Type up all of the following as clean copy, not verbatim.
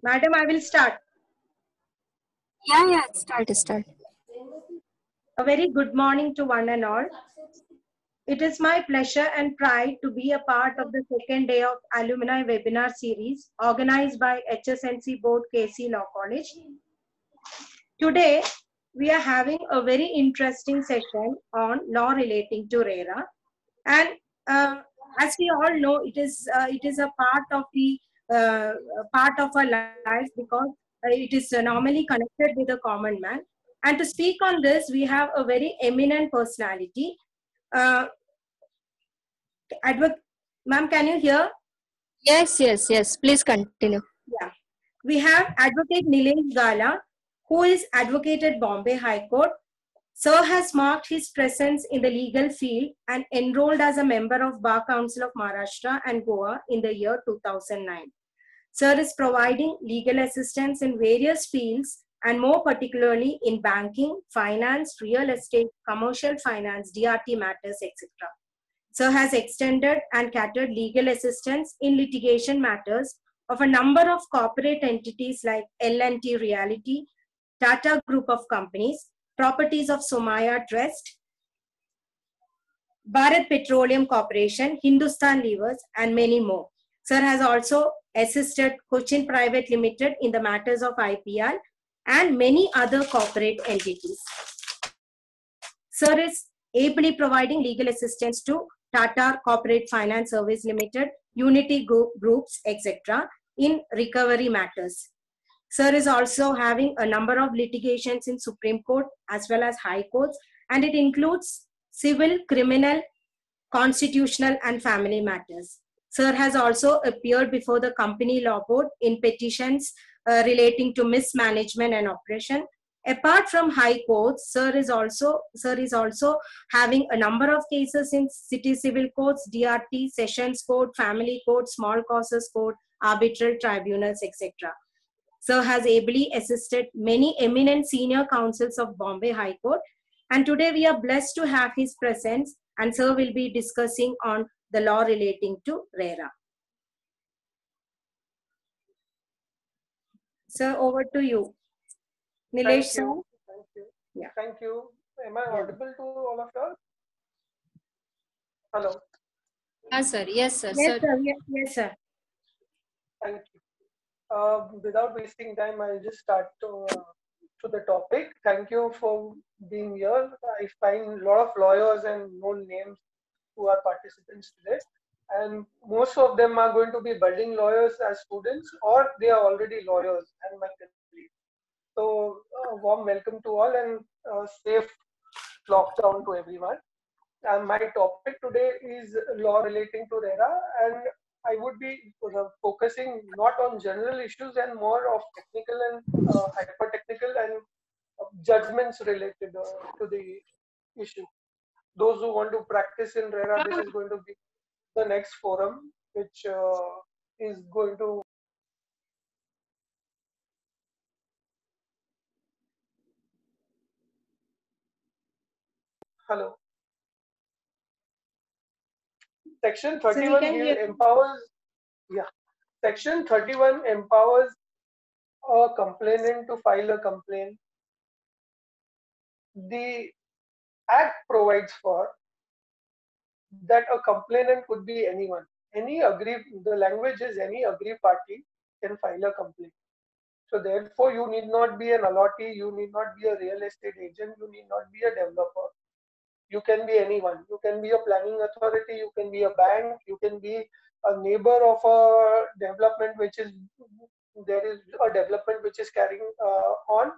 Madam, I will start. Yeah, start. A very good morning to one and all. It is my pleasure and pride to be a part of the second day of alumni webinar series organized by HSNC Board KC Law College. Today, we are having a very interesting session on law relating to RERA. And as we all know, it is a uh, part of our life because it is normally connected with the common man. And to speak on this, we have a very eminent personality. Uh, Ma'am, can you hear? Yes. Please continue. Yeah. We have Advocate Nilesh Gala, who is advocate at Bombay High Court. Sir has marked his presence in the legal field and enrolled as a member of Bar Council of Maharashtra and Goa in the year 2009. Sir is providing legal assistance in various fields and more particularly in banking, finance, real estate, commercial finance, DRT matters, etc. Sir has extended and catered legal assistance in litigation matters of a number of corporate entities like L&T Realty, Tata Group of Companies, properties of Somaya Trust, Bharat Petroleum Corporation, Hindustan Levers, and many more. Sir has also assisted Cochin Private Limited in the matters of IPR and many other corporate entities. Sir is ably providing legal assistance to Tata Corporate Finance Service Limited, Unity Groups, etc. in recovery matters. Sir is also having a number of litigations in Supreme Court as well as High Courts, and it includes civil, criminal, constitutional, and family matters. Sir has also appeared before the Company Law Board in petitions relating to mismanagement and operation. Apart from High Courts, Sir is also having a number of cases in City Civil Courts, DRT, Sessions Court, Family Court, Small Causes Court, Arbitral Tribunals, etc. Sir has ably assisted many eminent senior counsels of Bombay High Court, and today we are blessed to have his presence, and Sir will be discussing on the law relating to RERA. Sir, over to you. Nilesh, sir. Thank you. Yeah. Thank you. Am I audible to all of you? Hello. Sir. Yes, sir. Yes, sir. Thank you. Without wasting time, I'll just start to the topic. Thank you for being here. I find a lot of lawyers and known names who are participants today, and most of them are going to be budding lawyers as students, or they are already lawyers and my colleagues. So, warm welcome to all and safe lockdown to everyone. My topic today is law relating to RERA, and I would be focusing not on general issues and more of technical and hyper-technical and judgments related to the issue. Those who want to practice in RERA, this is going to be the next forum, which is going to hello. Section 31 empowers. Yeah, Section 31 empowers a complainant to file a complaint. The Act provides for that a complainant could be anyone. The language is any aggrieved party can file a complaint. So therefore, you need not be an allottee, you need not be a real estate agent, you need not be a developer. You can be anyone. You can be a planning authority, you can be a bank, you can be a neighbor of a development there is a development which is carrying on,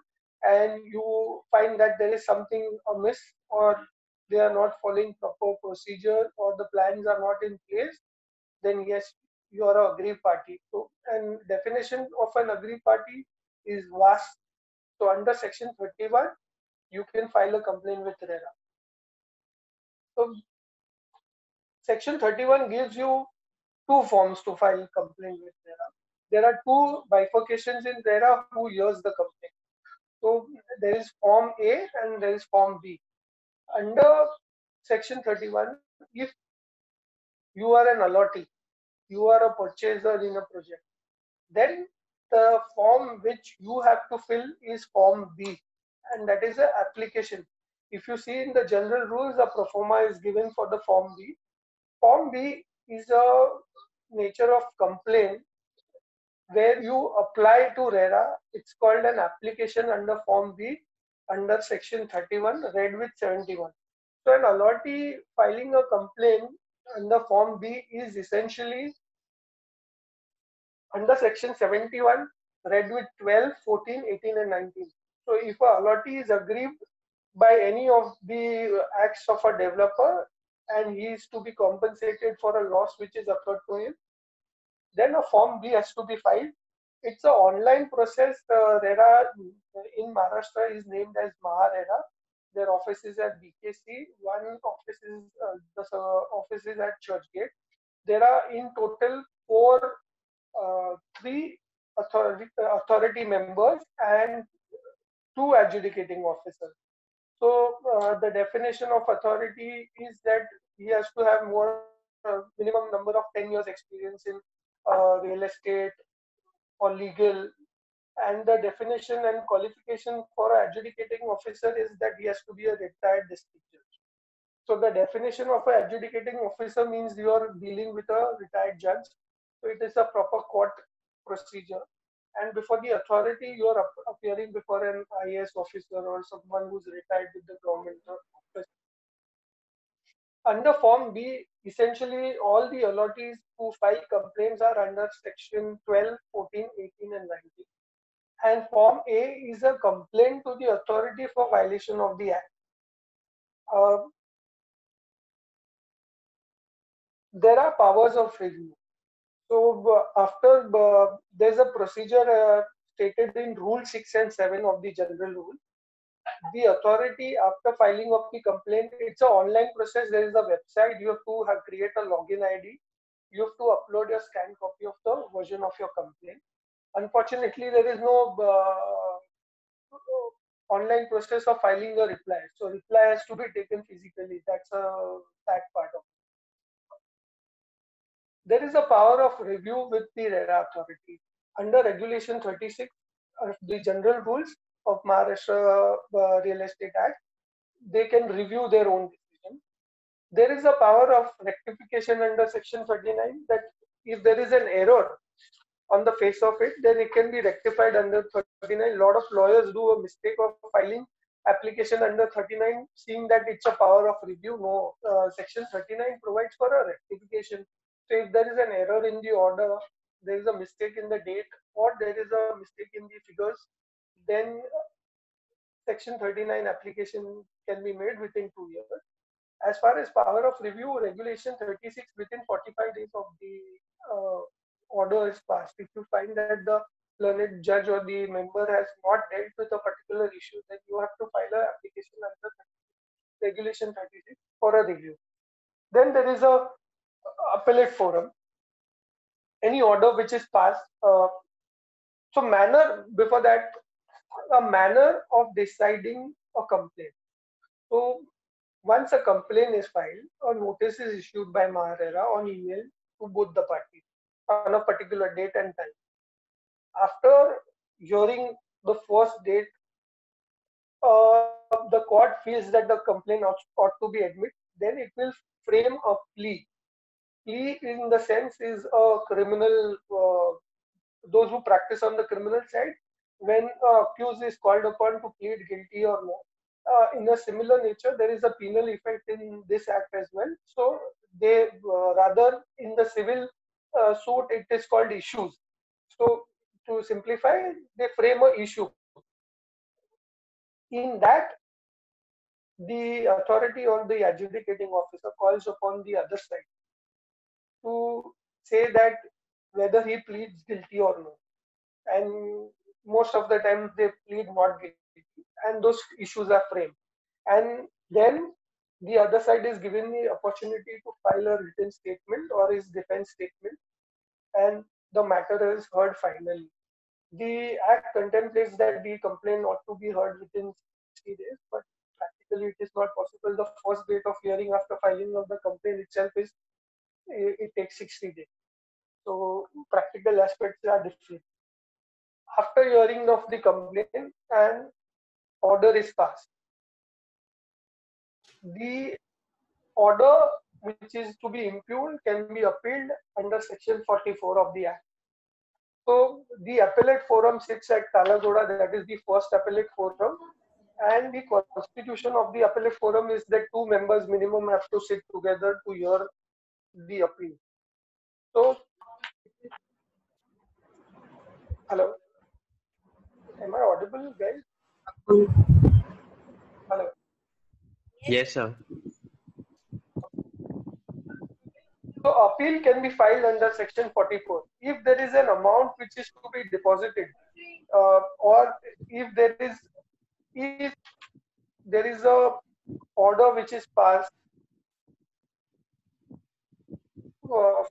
and you find that there is something amiss, or they are not following proper procedure, or the plans are not in place, then yes, you are an aggrieved party. So, and definition of an aggrieved party is vast. So under Section 31, you can file a complaint with RERA. So Section 31 gives you two forms to file complaint with RERA. There are two bifurcations in RERA who hears the complaint. So there is Form A and there is Form B. Under Section 31, if you are an allottee, you are a purchaser in a project, then the form which you have to fill is Form B, and that is an application. If you see in the general rules, the pro forma is given for the Form B. Form B is a nature of complaint where you apply to RERA. It's called an application under Form B under Section 31, read with 71. So an allottee filing a complaint under Form B is essentially under Section 71, read with 12, 14, 18 and 19. So if a allottee is aggrieved by any of the acts of a developer and he is to be compensated for a loss which is occurred to him, then a Form B has to be filed. It's an online process. RERA in Maharashtra is named as MahaRERA. Their office is at BKC. One office is the office is at Churchgate. There are in total three authority members and 2 adjudicating officers. So the definition of authority is that he has to have more minimum number of 10 years experience in real estate or legal, and the definition and qualification for an adjudicating officer is that he has to be a retired district judge. So the definition of an adjudicating officer means you are dealing with a retired judge. So it is a proper court procedure. And before the authority, you are appearing before an IAS officer or someone who's retired with the government office. Under Form B, essentially all the allottees who file complaints are under Section 12, 14, 18 and 19. And Form A is a complaint to the authority for violation of the Act. There are powers of review. So after there's a procedure stated in Rule 6 and 7 of the General Rule. The authority, after filing of the complaint, it's an online process. There is a website. You have to create a login ID. You have to upload your scanned copy of the version of your complaint. Unfortunately, there is no online process of filing a reply. So reply has to be taken physically. That's a sad part of it. There is a power of review with the RERA authority. Under Regulation 36 of the General Rules of Maharashtra Real Estate Act, they can review their own decision. There is a power of rectification under Section 39 that if there is an error on the face of it, then it can be rectified under 39. A lot of lawyers do a mistake of filing application under 39, seeing that it's a power of review. No, Section 39 provides for a rectification. So if there is an error in the order, there is a mistake in the date, or there is a mistake in the figures, then Section 39 application can be made within 2 years. As far as power of review, Regulation 36 within 45 days of the order is passed. If you find that the learned judge or the member has not dealt with a particular issue, then you have to file an application under Regulation 36 for a review. Then there is a appellate forum. Any order which is passed. So manner before that, a manner of deciding a complaint. So once a complaint is filed, a notice is issued by MahaRERA on email to both the parties on a particular date and time. After hearing the first date, the court feels that the complaint ought to be admitted, then it will frame a plea. Plea in the sense is a criminal, those who practice on the criminal side, when accused is called upon to plead guilty or no. In a similar nature, there is a penal effect in this act as well. So they rather in the civil suit, it is called issues. So to simplify, they frame a issue. In that, the authority or the adjudicating officer calls upon the other side to say that whether he pleads guilty or no. And most of the time they plead not guilty, and those issues are framed. And then the other side is given the opportunity to file a written statement or his defense statement, and the matter is heard finally. The Act contemplates that the complaint ought to be heard within 60 days, but practically it is not possible. The first date of hearing after filing of the complaint itself is, it takes 60 days. So practical aspects are different. After hearing of the complaint, an order is passed. The order which is to be impugned can be appealed under section 44 of the Act. So the appellate forum sits at Talagoda, that is the first appellate forum, and the constitution of the appellate forum is that 2 members minimum have to sit together to hear the appeal. So, hello, am I audible, guys? Hello. Yes, sir. So appeal can be filed under section 44 if there is an amount which is to be deposited, or if there is a order which is passed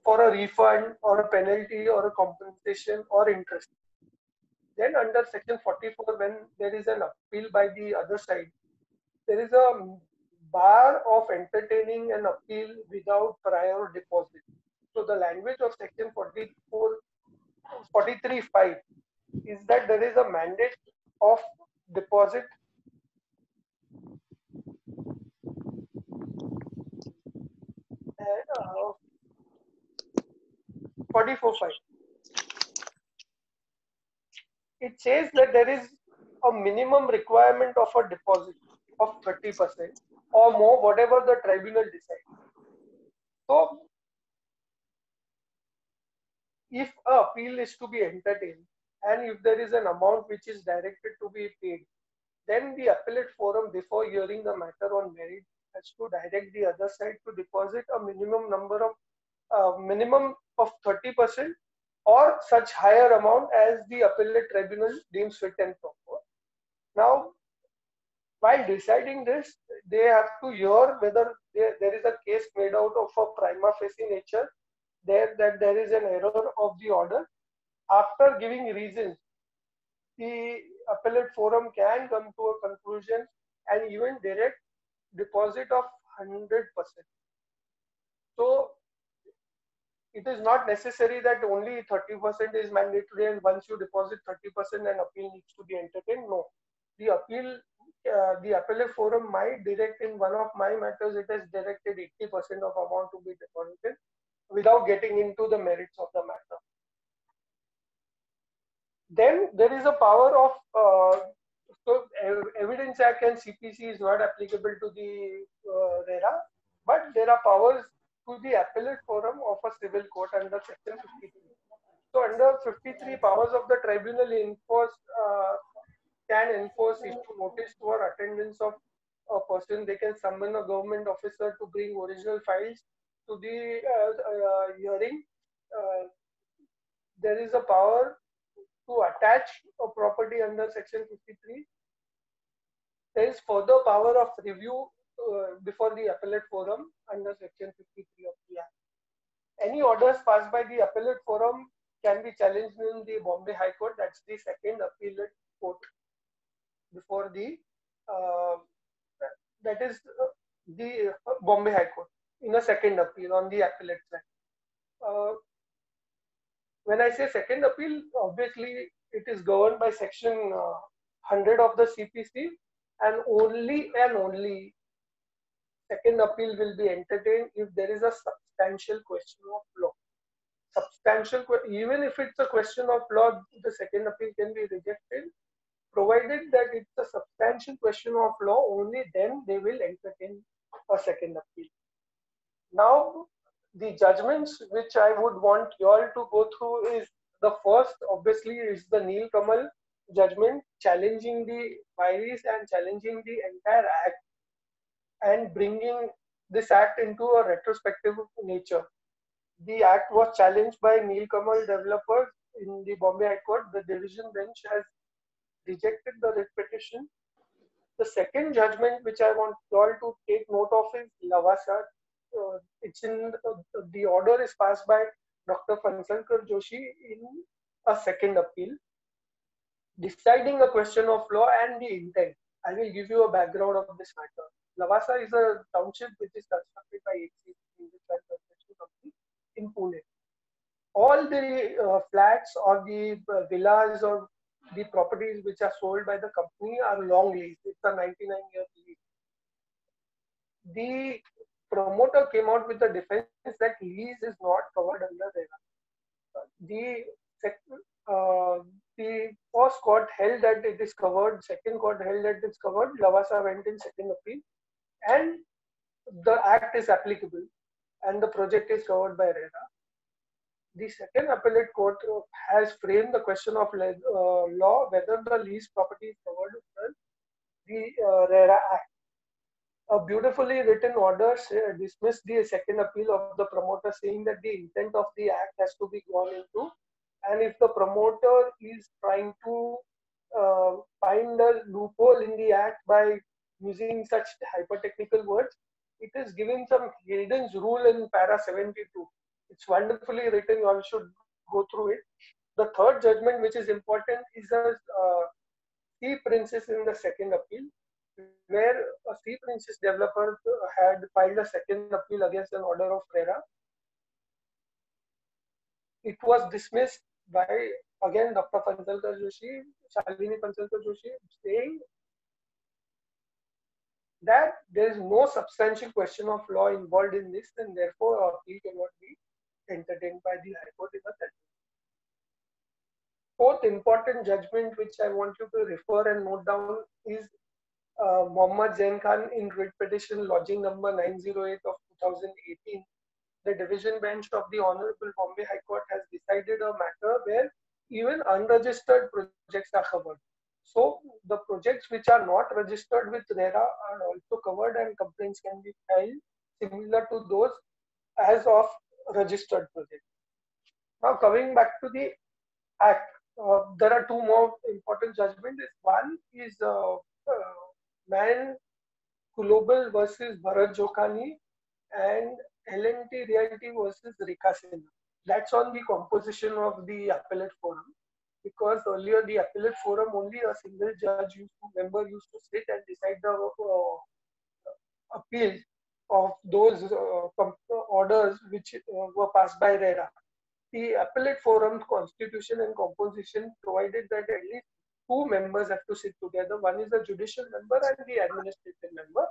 for a refund or a penalty or a compensation or interest. Then under section 44, when there is an appeal by the other side, there is a bar of entertaining an appeal without prior deposit. So the language of section 43(5) is that there is a mandate of deposit and 44(5). It says that there is a minimum requirement of a deposit of 30% or more, whatever the tribunal decides. So, if an appeal is to be entertained and if there is an amount which is directed to be paid, then the appellate forum, before hearing the matter on merit, has to direct the other side to deposit a minimum of 30% or such higher amount as the appellate tribunal deems fit and proper. Now, while deciding this, they have to hear whether there is a case made out of a prima facie nature, that there is an error of the order. After giving reasons, the appellate forum can come to a conclusion and even direct deposit of 100%. So it is not necessary that only 30% is mandatory, and once you deposit 30%, an appeal needs to be entertained. No, the appellate forum might direct. In one of my matters, it has directed 80% of amount to be deposited without getting into the merits of the matter. Then there is a power of so Evidence Act and CPC is not applicable to the RERA, but there are powers to the appellate forum of a civil court under section 53. So under 53, powers of the tribunal can enforce issue notice for attendance of a person. They can summon a government officer to bring original files to the hearing. There is a power to attach a property under section 53. There is further power of review before the appellate forum under section 53 of the Act. Any orders passed by the appellate forum can be challenged in the Bombay High Court. That's the second appellate court before the the Bombay High Court in a second appeal on the appellate side. When I say second appeal, obviously it is governed by section 100 of the CPC, and only second appeal will be entertained if there is a substantial question of law. Even if it's a question of law, the second appeal can be rejected, provided that it's a substantial question of law. Only then they will entertain a second appeal. Now, the judgments which I would want you all to go through is, the first obviously is the Nilkamal judgment, challenging the virus and challenging the entire act and bringing this act into a retrospective nature. The act was challenged by Nilkamal developers in the Bombay High Court. The division bench has rejected the writ petition. The second judgment which I want you all to take note of is Lavasa. It's in the order is passed by Dr. Phansalkar Joshi in a second appeal, deciding a question of law and the intent. I will give you a background of this matter. Lavasa is a township which is constructed by HCC Construction Company in Pune. All the flats or the villas or the properties which are sold by the company are long lease. It's a 99-year lease. The promoter came out with the defense that lease is not covered under RERA. The first court held that it is covered, second court held that it's covered, Lavasa went in second appeal, and the act is applicable and the project is covered by RERA. The second appellate court has framed the question of law whether the lease property is covered under the RERA Act. A beautifully written order dismissed the second appeal of the promoter, saying that the intent of the act has to be gone into, and if the promoter is trying to find a loophole in the act by using such hypertechnical words, it is giving some Hayden's rule in para 72. It's wonderfully written. You all should go through it. The third judgment, which is important, is a Sea Princess in the second appeal, where a Sea Princess developer had filed a second appeal against an order of RERA. It was dismissed by, again, Dr. Pansalkar Joshi, Shalini Pansalkar Joshi, saying that there is no substantial question of law involved in this, and therefore our appeal cannot be entertained by the High Court in a judgment. Fourth important judgment which I want you to refer and note down is Mohammad Zain Khan in writ petition lodging number 908 of 2018. The division bench of the Honorable Bombay High Court has decided a matter where even unregistered projects are covered. So the projects which are not registered with RERA are also covered, and complaints can be filed similar to those as of registered projects. Now coming back to the Act, there are two more important judgments. One is Man Global versus Bharat Jokhani and L&T Realty versus Rekha Sinha. That's on the composition of the appellate forum, because earlier the appellate forum only a single judge member used to sit and decide the appeals of those orders which were passed by RERA. The appellate forum's constitution and composition provided that at least two members have to sit together. One is the judicial member and the administrative member.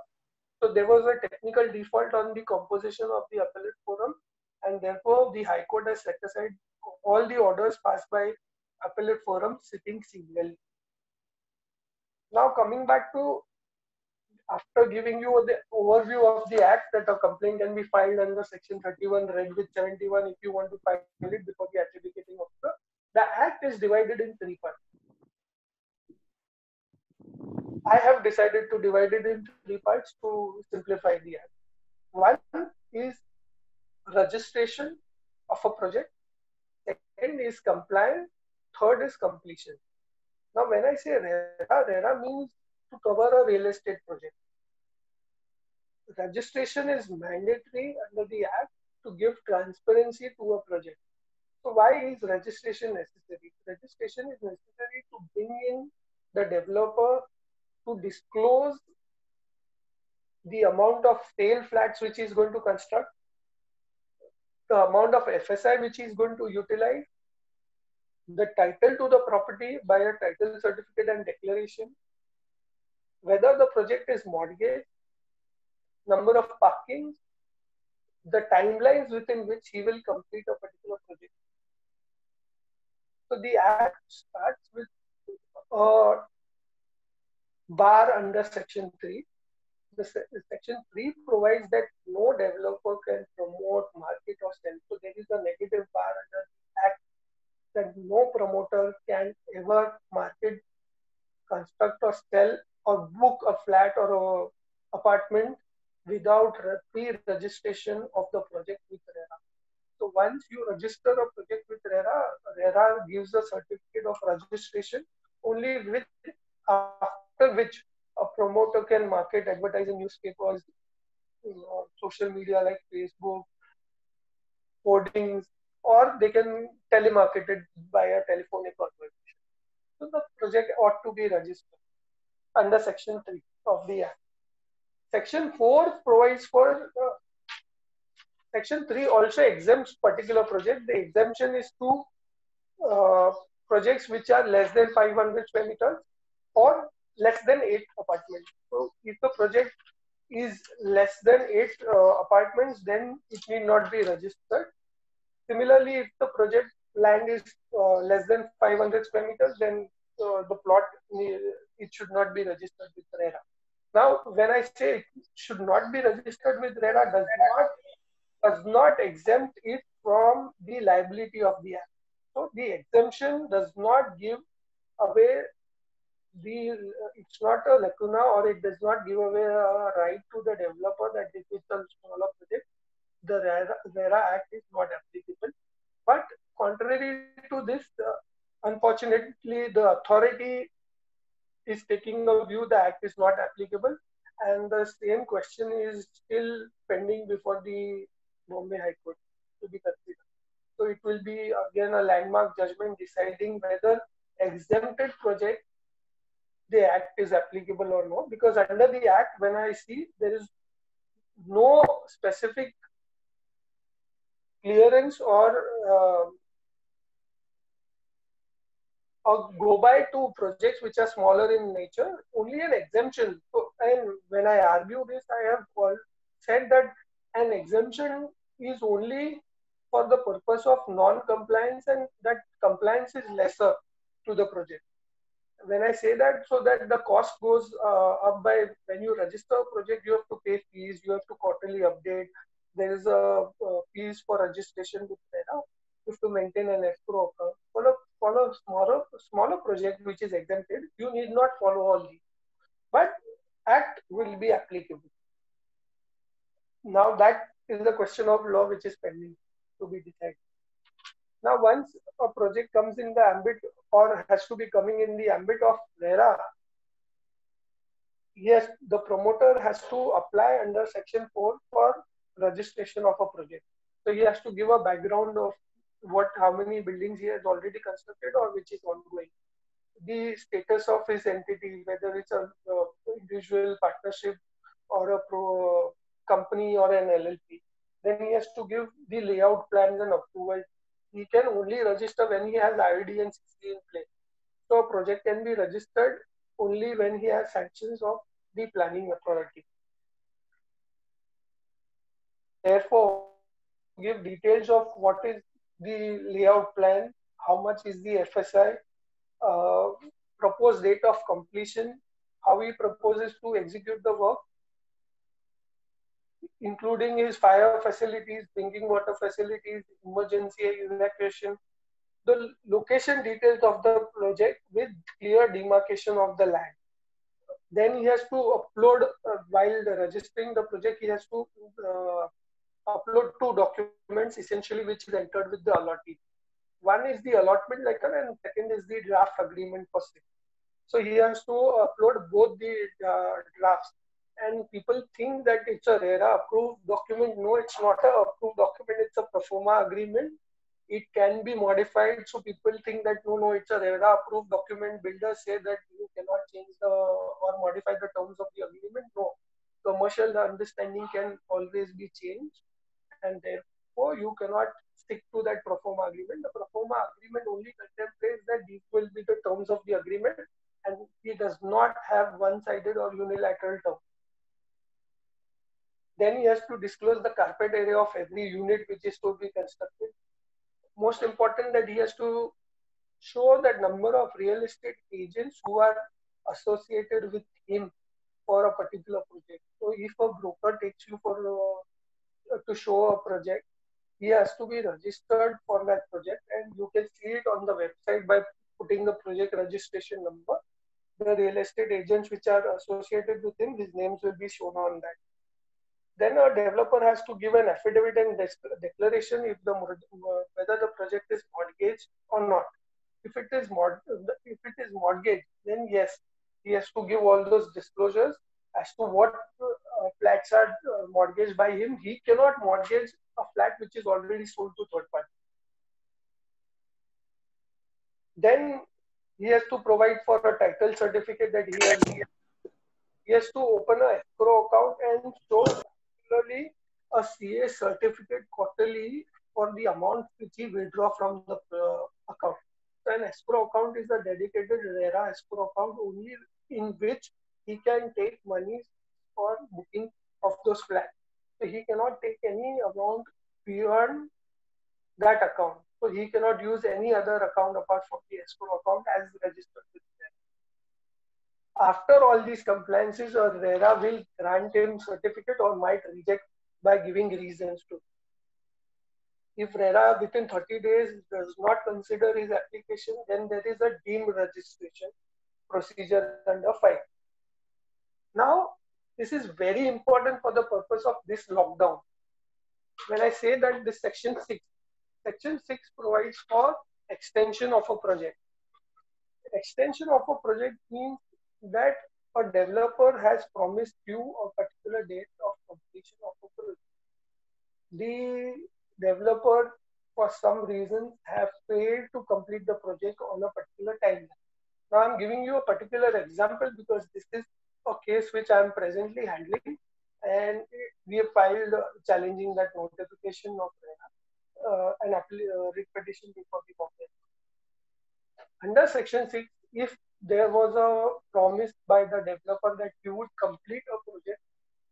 So there was a technical default on the composition of the appellate forum, and therefore the High Court has set aside all the orders passed by appellate forum sitting singly. Now coming back to, after giving you the overview of the Act, that a complaint can be filed under section 31 read with 71 if you want to file it before the adjudicating officer. The Act is divided in three parts. I have decided to divide it into three parts to simplify the Act. One is registration of a project. Second is compliance. Third is completion. Now when I say RERA, RERA means to cover a real estate project. Registration is mandatory under the Act to give transparency to a project. So why is registration necessary? Registration is necessary to bring in the developer to disclose the amount of sale flats which he is going to construct, the amount of FSI which he is going to utilize, the title to the property by a title certificate and declaration, whether the project is mortgaged, number of parkings, the timelines within which he will complete a particular project. So the Act starts with a bar under section 3. The section 3 provides that no developer can promote, market or sell. So there is a negative bar under the Act that no promoter can ever market, construct or sell or book a flat or a apartment without pre-registration of the project with RERA. So once you register a project with RERA, RERA gives a certificate of registration, only with after which a promoter can market, advertise in newspapers, social media like Facebook, hoardings, or they can telemarket it via telephonic conversation. So the project ought to be registered under section 3 of the Act. Section 4 provides for section 3 also exempts particular project. The exemption is to projects which are less than 500 square meters or less than 8 apartments. So if the project is less than 8 apartments, then it need not be registered. Similarly, if the project land is less than 500 square meters, then the plot, it should not be registered with RERA. Now, when I say it should not be registered with RERA, does not exempt it from the liability of the act. So the exemption does not give away it's not a lacuna, or it does not give away a right to the developer that if it's a smaller project, the RERA Act is not applicable. But contrary to this, unfortunately, the authority is taking a view the act is not applicable, and the same question is still pending before the Bombay High Court to be considered. So it will be again a landmark judgment deciding whether exempted project, the act is applicable or not, because under the act, when I see, there is no specific clearance or go by to projects which are smaller in nature, only an exemption. So, and when I argue this, I have said that an exemption is only for the purpose of non-compliance, and that compliance is lesser to the project. When I say that, so that the cost goes up by, when you register a project, you have to pay fees, you have to quarterly update. There is a fees for registration with RERA. You have to maintain an escrow account. For a smaller project which is exempted, you need not follow all these. But Act will be applicable. Now that is the question of law which is pending to be decided. Now, once a project comes in the ambit or has to be coming in the ambit of RERA, yes, the promoter has to apply under Section 4 for registration of a project. So he has to give a background of how many buildings he has already constructed or which is ongoing. The status of his entity, whether it's a individual partnership or a company or an LLP. Then he has to give the layout plans and approval. He can only register when he has IOD and CC in place. So a project can be registered only when he has sanctions of the planning authority. Therefore, give details of what is the layout plan, how much is the FSI, proposed date of completion, how he proposes to execute the work, including his fire facilities, drinking water facilities, emergency evacuation, the location details of the project with clear demarcation of the land. Then he has to upload, while registering the project, he has to upload 2 documents essentially which is entered with the allotee. One is the allotment letter and second is the draft agreement for sale. So he has to upload both the drafts. And people think that it's a RERA approved document. No, it's not an approved document. It's a pro forma agreement. It can be modified. So people think that no, it's a RERA approved document. Builders say that you cannot change or modify the terms of the agreement. No, commercial understanding can always be changed, and therefore you cannot stick to that pro forma agreement. The pro forma agreement only contemplates that these will be the terms of the agreement, and it does not have one-sided or unilateral terms. Then he has to disclose the carpet area of every unit which is to be constructed. Most important, that he has to show that number of real estate agents who are associated with him for a particular project. So if a broker takes you for to show a project, he has to be registered for that project, and you can see it on the website by putting the project registration number. The real estate agents which are associated with him, his names will be shown on that. Then a developer has to give an affidavit and declaration if whether the project is mortgaged or not. If it is mortgaged, then yes, he has to give all those disclosures as to what flats are mortgaged by him. He cannot mortgage a flat which is already sold to third party. Then he has to provide for a title certificate that he has to open a escrow account and show particularly a CA certificate quarterly for the amount which he withdraw from the account. So an escrow account is a dedicated RERA escrow account only in which he can take monies for booking of those flats. So he cannot take any amount beyond that account. So he cannot use any other account apart from the escrow account as registered with RERA. After all these compliances, or RERA will grant him certificate or might reject by giving reasons to. If RERA within 30 days does not consider his application, then there is a deemed registration procedure under 5. Now, this is very important for the purpose of this lockdown. When I say that this section 6 provides for extension of a project. Extension of a project means that a developer has promised you a particular date of completion of a project. The developer, for some reason, have failed to complete the project on a particular timeline. Now, I'm giving you a particular example because this is a case which I'm presently handling, and we have filed challenging that notification of an writ petition before the Bombay. Under Section 6, if there was a promise by the developer that you would complete a project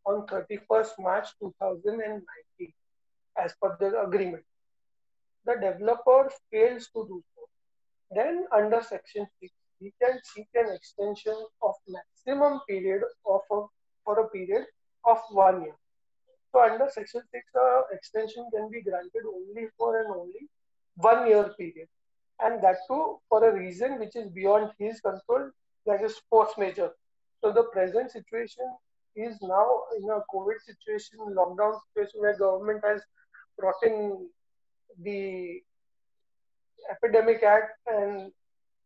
on 31st March 2019, as per the agreement, the developer fails to do so, then under Section 6, we can seek an extension of maximum period for a period of 1 year. So under Section 6, extension can be granted only for an only 1 year period, and that too for a reason which is beyond his control, that is force majeure. So the present situation is now in a COVID situation, lockdown situation, where government has brought in the Epidemic Act, and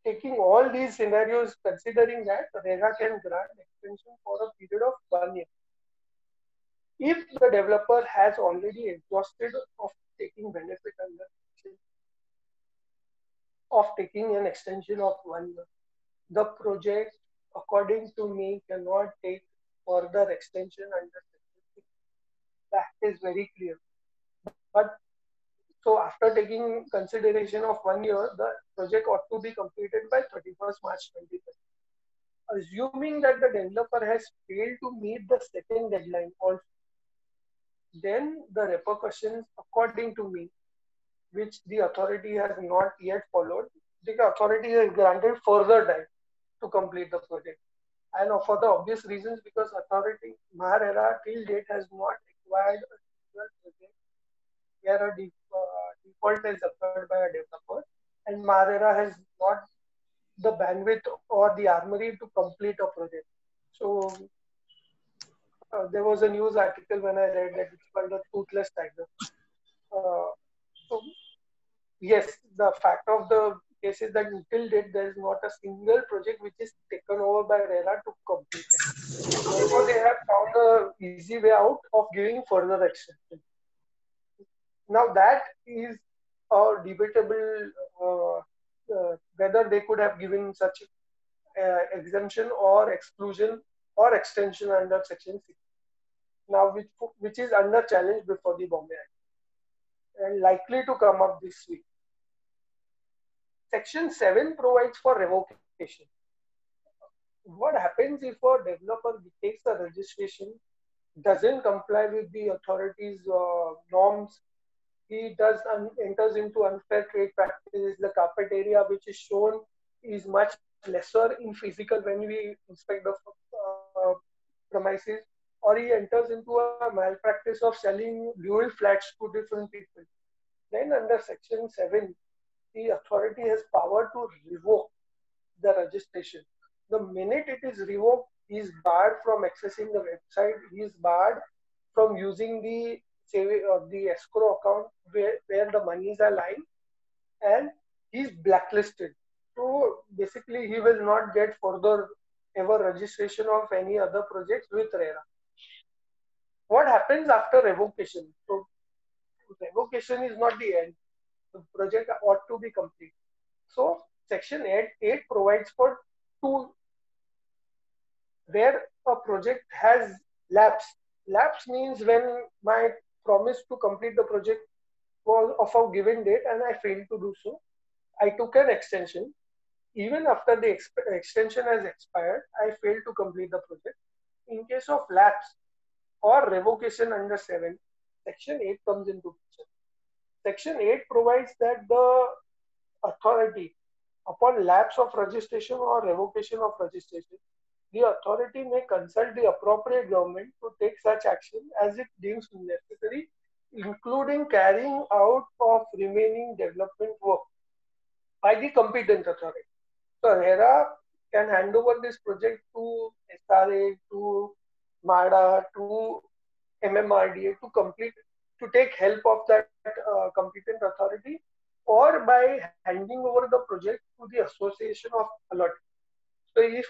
taking all these scenarios, considering that RERA can grant extension for a period of 1 year. If the developer has already exhausted of taking benefit under of taking an extension of 1 year, the project, according to me, cannot take further extension under Section 6. That is very clear. But so after taking consideration of 1 year, the project ought to be completed by 31st March 2020. Assuming that the developer has failed to meet the second deadline also, then the repercussions, according to me, which the authority has not yet followed, the authority has granted further time to complete the project. And for the obvious reasons, because authority, MHRERA till date has not acquired a single project where a default is occurred by a developer, and MHRERA has not the bandwidth or the armory to complete a project. So there was a news article when I read that it's called the toothless tiger. So yes, the fact of the case is that until date there is not a single project which is taken over by RERA to complete it. Therefore, they have found an easy way out of giving further extension. Now that is debatable whether they could have given such exemption or exclusion or extension under Section 6. Now which is under challenge before the Bombay Act and likely to come up this week. Section 7 provides for revocation. What happens if a developer takes a registration, doesn't comply with the authorities' norms, he enters into unfair trade practices, the carpet area which is shown is much lesser in physical when we inspect the premises, or he enters into a malpractice of selling dual flats to different people. Then under Section 7, the authority has power to revoke the registration. The minute it is revoked, he is barred from accessing the website, he is barred from using the escrow account where the monies are lying, and he is blacklisted. So basically, he will not get further ever registration of any other projects with RERA. What happens after revocation? So revocation is not the end. The project ought to be complete. So Section 8 provides for two, where a project has lapsed. Lapse means when my promise to complete the project was of a given date and I failed to do so. I took an extension. Even after the extension has expired, I failed to complete the project. In case of lapse or revocation under 7, Section 8 comes into picture. Section 8 provides that the authority, upon lapse of registration or revocation of registration, the authority may consult the appropriate government to take such action as it deems necessary, including carrying out of remaining development work by the competent authority. So HERA can hand over this project to SRA, to MADA, to MMRDA to complete, to take help of that competent authority, or by handing over the project to the association of allottees. So if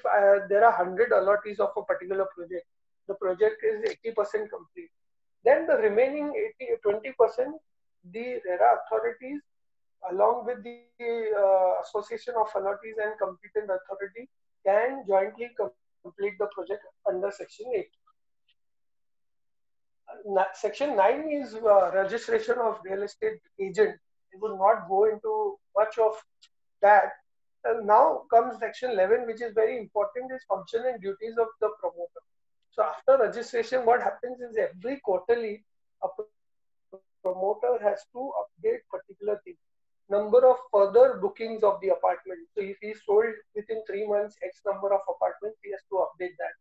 there are 100 allottees of a particular project, the project is 80% complete. Then the remaining 20%, the RERA authorities, along with the association of allottees and competent authority, can jointly complete the project under Section 8. Section 9 is registration of real estate agent. I will not go into much of that. Now comes Section 11, which is very important, is function and duties of the promoter. So after registration, what happens is every quarterly, a promoter has to update particular things. Number of further bookings of the apartment. So if he sold within 3 months X number of apartments, he has to update that.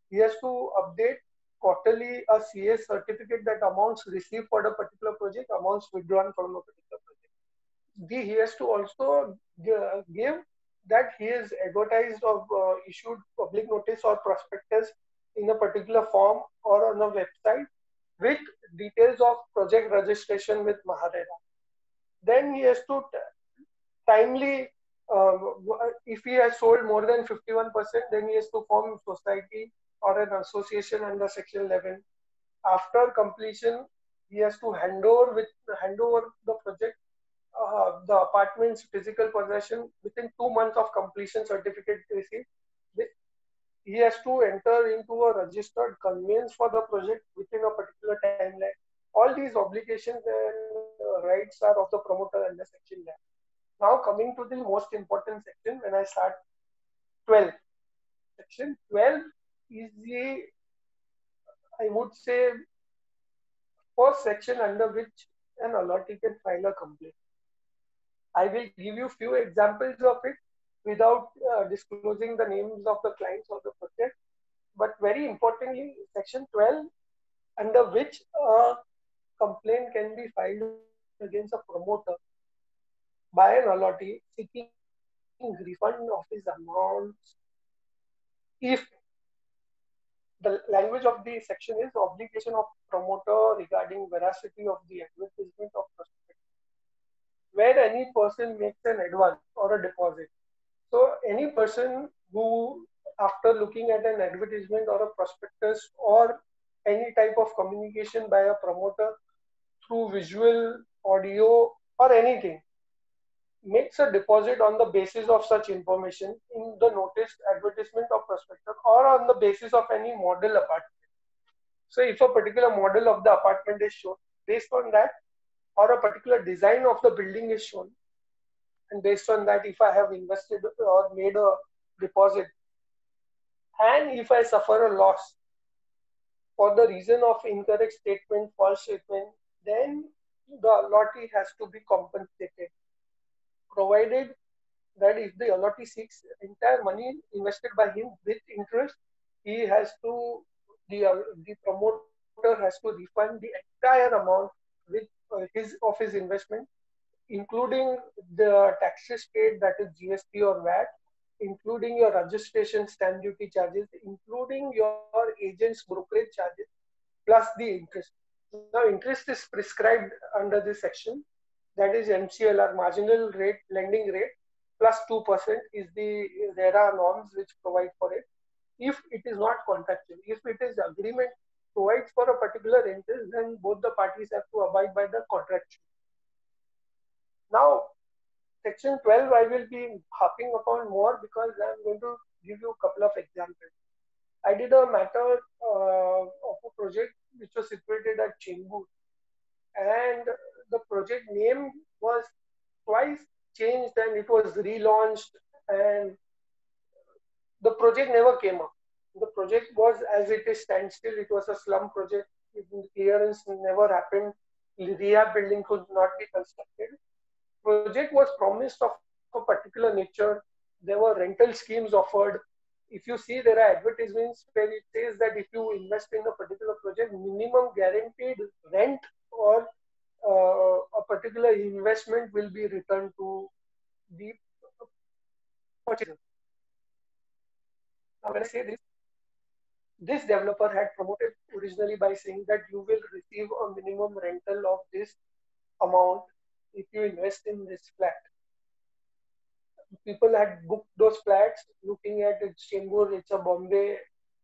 He has to update quarterly a CA certificate that amounts received for the particular project, amounts withdrawn from a particular project. He has to also give that he is advertised or issued public notice or prospectus in a particular form or on a website with details of project registration with MahaRERA. Then he has to timely, if he has sold more than 51%, then he has to form society or an association under Section 11. After completion, he has to hand over the project, the apartment's physical possession within 2 months of completion certificate received. He has to enter into a registered conveyance for the project within a particular timeline. All these obligations and rights are of the promoter under Section 11. Now coming to the most important section, when I start 12. Section 12 is the, I would say, first section under which an allottee can file a complaint. I will give you few examples of it without disclosing the names of the clients of the project. But very importantly, Section 12, under which a complaint can be filed against a promoter by an allottee seeking refund of his amounts if the language of the section is obligation of promoter regarding veracity of the advertisement of prospect, where any person makes an advance or a deposit. So any person who, after looking at an advertisement or a prospectus or any type of communication by a promoter through visual, audio, or anything, makes a deposit on the basis of such information in the notice, advertisement or prospectus, or on the basis of any model apartment. So if a particular model of the apartment is shown, based on that, or a particular design of the building is shown, and based on that, if I have invested or made a deposit, and if I suffer a loss for the reason of incorrect statement, false statement, then the allottee has to be compensated, provided that if the allottee seeks entire money invested by him with interest, he has to, the promoter has to refund the entire amount with his investment, including the taxes paid, that is GST or VAT, including your registration stamp duty charges, including your agent's brokerage charges, plus the interest. Now, interest is prescribed under this section, that is MCLR, marginal rate, lending rate, plus 2% is the RERA norms which provide for it. If it is not contractual, if it is agreement provides for a particular interest, then both the parties have to abide by the contract. Now, Section 12, I will be harping upon more because I am going to give you a couple of examples. I did a matter of a project which was situated at Chembur, and the project name was twice changed and it was relaunched, and the project never came up. The project was as it is standstill. It was a slum project. Clearance never happened. Rehab building could not be constructed. Project was promised of a particular nature. There were rental schemes offered. If you see, there are advertisements where it says that if you invest in a particular project, minimum guaranteed rent or a particular investment will be returned to the purchaser. Now, when I say this developer had promoted originally by saying that you will receive a minimum rental of this amount if you invest in this flat. People had booked those flats looking at its Chembur, it's a Bombay.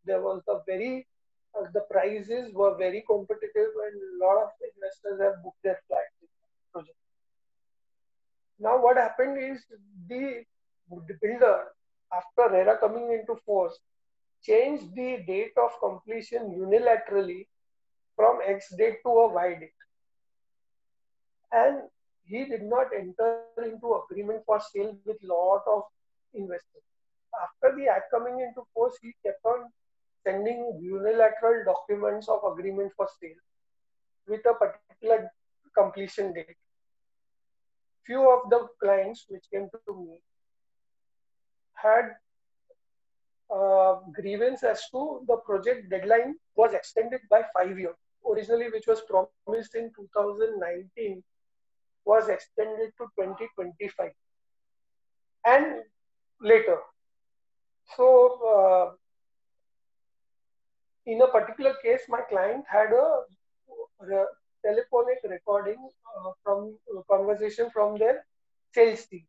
There was the prices were very competitive and a lot of investors have booked their flats in the project. Now what happened is the builder, after RERA coming into force, changed the date of completion unilaterally from X date to a Y date. And he did not enter into agreement for sale with lot of investors. After the act coming into force, he kept on sending unilateral documents of agreement for sale with a particular completion date. Few of the clients which came to me had grievance as to the project deadline was extended by 5 years. Originally, which was promised in 2019, was extended to 2025 and later. So, in a particular case, my client had a telephonic recording from conversation from their sales team.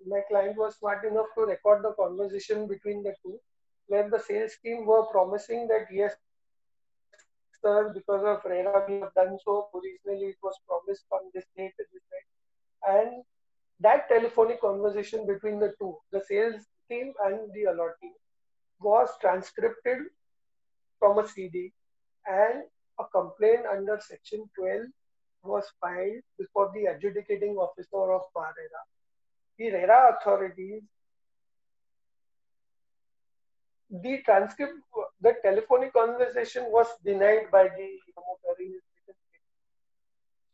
My client was smart enough to record the conversation between the two, where the sales team were promising that yes, sir, because of RERA we have done so. Originally, it was promised on this date, and that telephonic conversation between the two, the sales team and the allotee, was transcribed from a CD, and a complaint under Section 12 was filed before the adjudicating officer of RERA. The RERA authorities, the transcript, the telephonic conversation was denied by the promoter.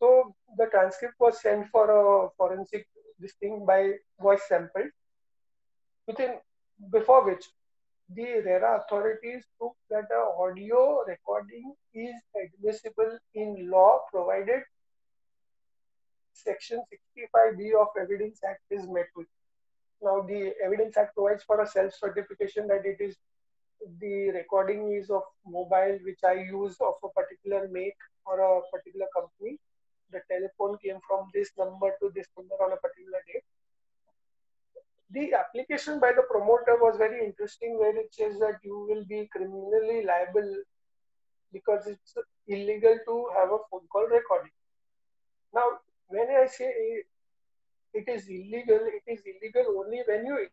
So the transcript was sent for a forensic listing by voice sample, before which the RERA authorities took that an audio recording is admissible in law provided Section 65B of Evidence Act is met with. Now, the Evidence Act provides for a self-certification that it is the recording is of mobile which I use of a particular make or a particular company. The telephone came from this number to this number on a particular date. The application by the promoter was very interesting, where it says that you will be criminally liable because it's illegal to have a phone call recording. Now, when I say it is illegal only when you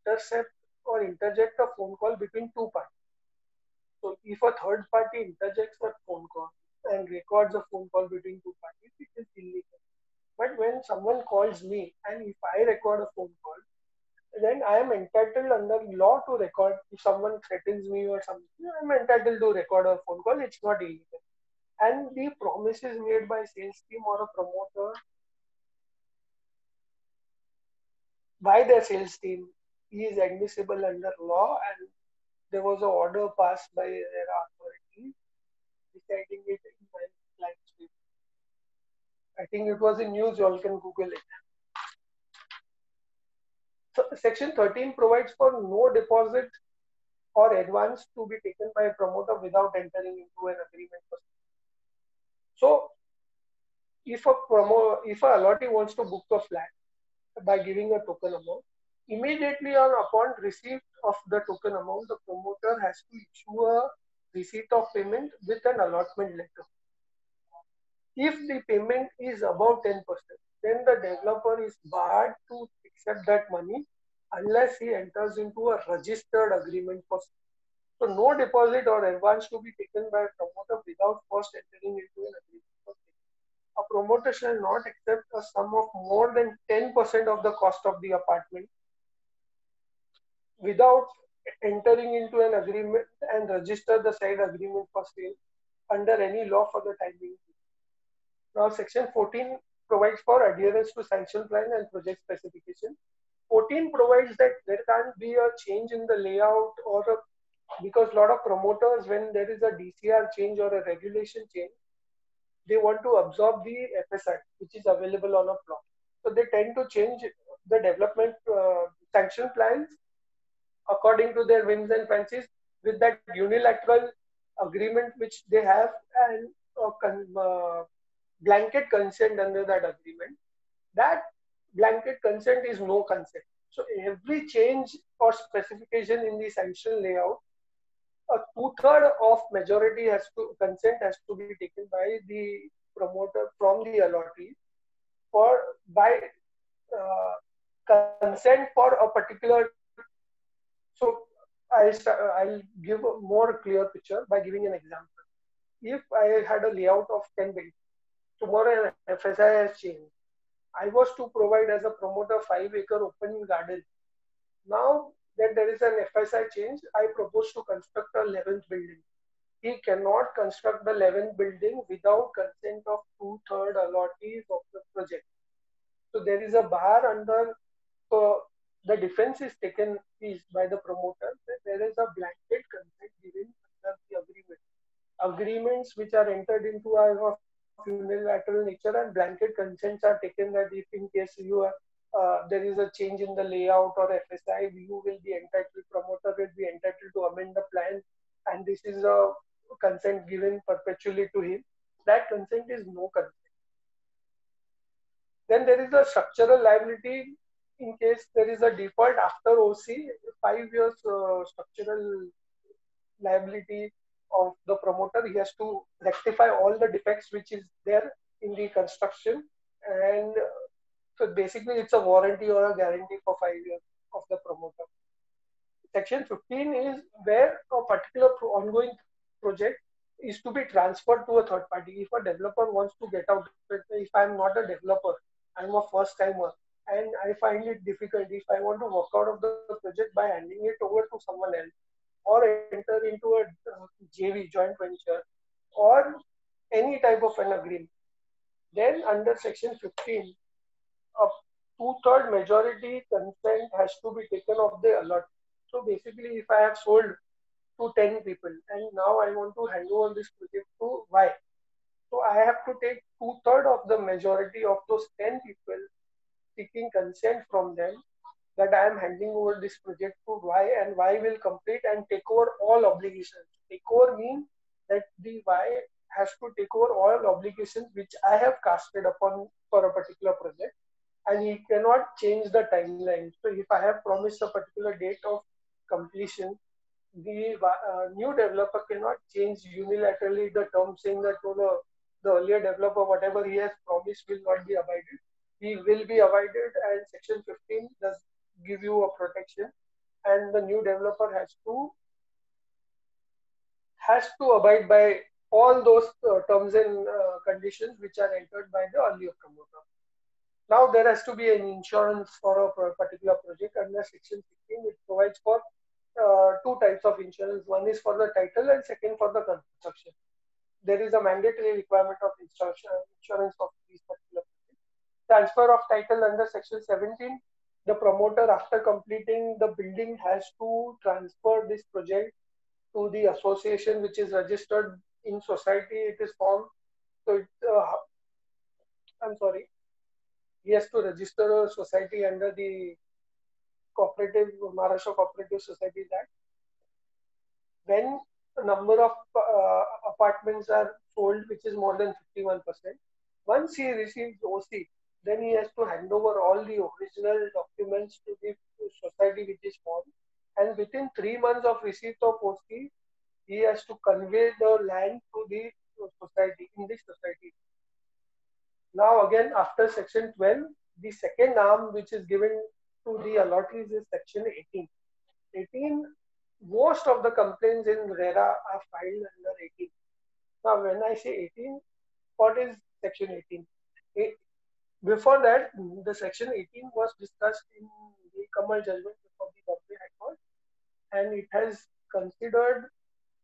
intercept or interject a phone call between two parties. So if a third party interjects a phone call and records a phone call between two parties, it is illegal. But when someone calls me and if I record a phone call, then I am entitled under law to record. If someone threatens me or something, I am entitled to record a phone call. It's not illegal. And the promises made by sales team or a promoter by their sales team is admissible under law, and there was an order passed by their authorities deciding it in my client's favor. I think it was in news, you all can Google it. So Section 13 provides for no deposit or advance to be taken by a promoter without entering into an agreement. So if a allotee wants to book a flat by giving a token amount, immediately upon receipt of the token amount, the promoter has to issue a receipt of payment with an allotment letter. If the payment is above 10%, then the developer is barred to accept that money unless he enters into a registered agreement for sale. So no deposit or advance to be taken by a promoter without first entering into an agreement for sale. a promoter shall not accept a sum of more than 10% of the cost of the apartment without entering into an agreement and register the said agreement for sale under any law for the time being. Now, Section 14 provides for adherence to sanction plan and project specification. 14 provides that there can't be a change in the layout or because a lot of promoters, when there is a DCR change or a regulation change, they want to absorb the FSI, which is available on a plot. So they tend to change the development sanction plans according to their whims and fancies with that unilateral agreement which they have and blanket consent under that agreement. That blanket consent is no consent. So every change or specification in the sanction layout, a 2/3 of majority consent has to be taken by the promoter from the allotee for by consent for a particular. So I'll give a more clear picture by giving an example. If I had a layout of 10 buildings, tomorrow an FSI has changed. I was to provide as a promoter 5-acre open garden. Now that there is an FSI change, I propose to construct a 11th building. He cannot construct the 11th building without consent of 2/3 allottees of the project. So there is a bar under, so the defense is taken is by the promoter that there is a blanket consent given under the agreement. Agreements which are entered into are of unilateral nature and blanket consents are taken that if in case you are there is a change in the layout or FSI, you will be entitled, promoter will be entitled to amend the plan, and this is a consent given perpetually to him. That consent is no consent. Then there is a structural liability in case there is a default after OC, 5 years structural liability of the promoter. He has to rectify all the defects which is there in the construction, and so basically it's a warranty or a guarantee for 5 years of the promoter. Section 15 is where a particular ongoing project is to be transferred to a third party. If a developer wants to get out, if I'm not a developer, I'm a first timer, and I find it difficult, if I want to walk out of the project by handing it over to someone else, or enter into a JV, joint venture, or any type of an agreement, then under Section 15, a 2/3 majority consent has to be taken of the allot. So basically, if I have sold to 10 people and now I want to hand over this project to Y, so I have to take 2/3 of the majority of those 10 people, seeking consent from them that I am handing over this project to Y, and Y will complete and take over all obligations. Take over means that the Y has to take over all obligations which I have casted upon for a particular project, and he cannot change the timeline. So if I have promised a particular date of completion, the new developer cannot change unilaterally the term saying that the earlier developer, whatever he has promised will not be abided. He will be abided, and Section 15 does give you a protection, and the new developer has to abide by all those terms and conditions which are entered by the earlier promoter. Now there has to be an insurance for a particular project under Section 16, which provides for 2 types of insurance. One is for the title and second for the construction. There is a mandatory requirement of insurance of these particular projects. Transfer of title under Section 17. The promoter, after completing the building, has to transfer this project to the association which is registered in society. It is formed. So he has to register a society under the Maharashtra Cooperative Societies Act. When a number of apartments are sold, which is more than 51%, once he receives OC, then he has to hand over all the original documents to the society which is formed, and within 3 months of receipt of OC, he has to convey the land to the society, in this society. Now again, after Section 12, the second arm which is given to the allottees is Section 18. 18, most of the complaints in RERA are filed under 18. Now when I say 18, what is Section 18. Before that, the Section 18 was discussed in the Kamal judgment of the Bombay High Court, and it has considered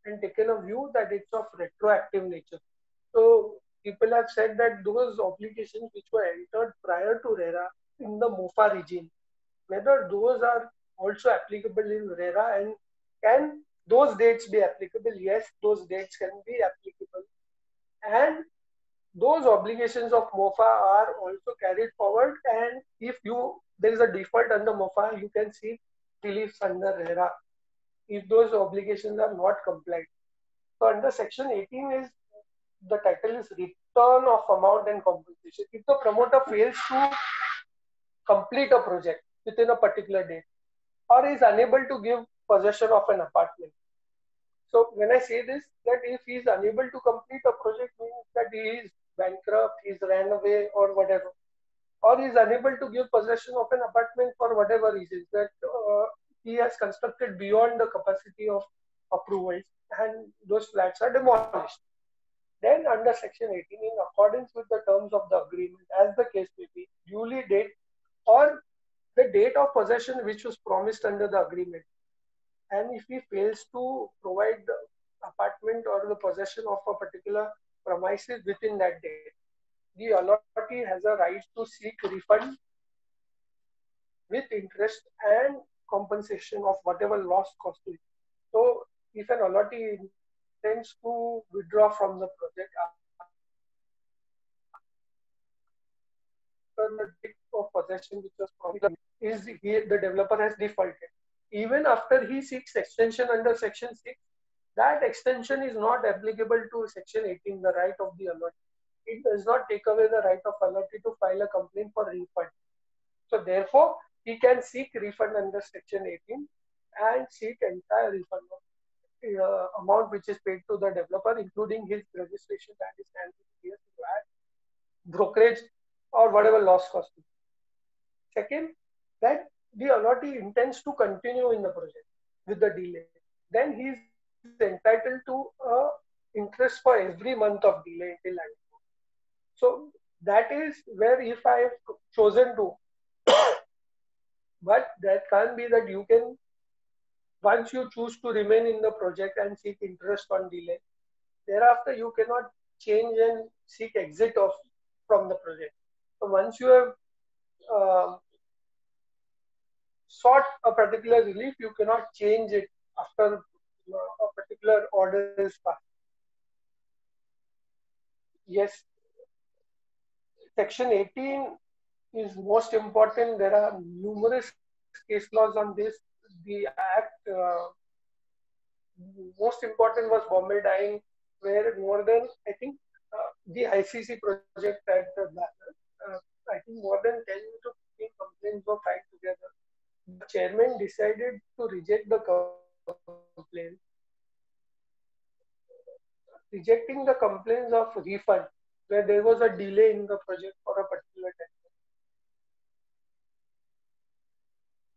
and taken a view that it's of retroactive nature. So people have said that those obligations which were entered prior to RERA in the MOFA regime, whether those are also applicable in RERA, and can those dates be applicable? Yes, those dates can be applicable. And those obligations of MOFA are also carried forward, and if there is a default under MOFA, you can seek reliefs under RERA if those obligations are not complied. So under Section 18 is, the title is Return of Amount and Compensation. If the promoter fails to complete a project within a particular date, or is unable to give possession of an apartment. So when I say this, that if he is unable to complete a project, means that he is bankrupt, he is ran away or whatever, or he is unable to give possession of an apartment for whatever reasons, that he has constructed beyond the capacity of approvals and those flats are demolished. Then under Section 18, in accordance with the terms of the agreement, as the case may be, duly date or the date of possession which was promised under the agreement, and if he fails to provide the apartment or the possession of a particular premises within that date, the allottee has a right to seek refund with interest and compensation of whatever loss cost is. So if an allottee intends to withdraw from the project after the date of possession which was promised, the developer has defaulted. Even after he seeks extension under Section 6, that extension is not applicable to Section 18, the right of the allottee. It does not take away the right of allottee to file a complaint for refund. So therefore, he can seek refund under Section 18 and seek entire refund of amount which is paid to the developer, including his registration and his stamp duty, brokerage or whatever loss cost. Second, that the allottee intends to continue in the project with the delay, then he is entitled to interest for every month of delay till end. So that is where, if I have chosen to, but that can't be that you can, once you choose to remain in the project and seek interest on delay, thereafter you cannot change and seek exit from the project. So once you have sought a particular relief, you cannot change it after a particular order is passed. Yes, Section 18 is most important. There are numerous case laws on this. The Act, most important was Bombay Dyeing, where more than, I think, the ICC project at I think more than 10 to 15 complaints were filed together. The chairman decided to reject the complaint, rejecting the complaints of refund where there was a delay in the project for a particular time.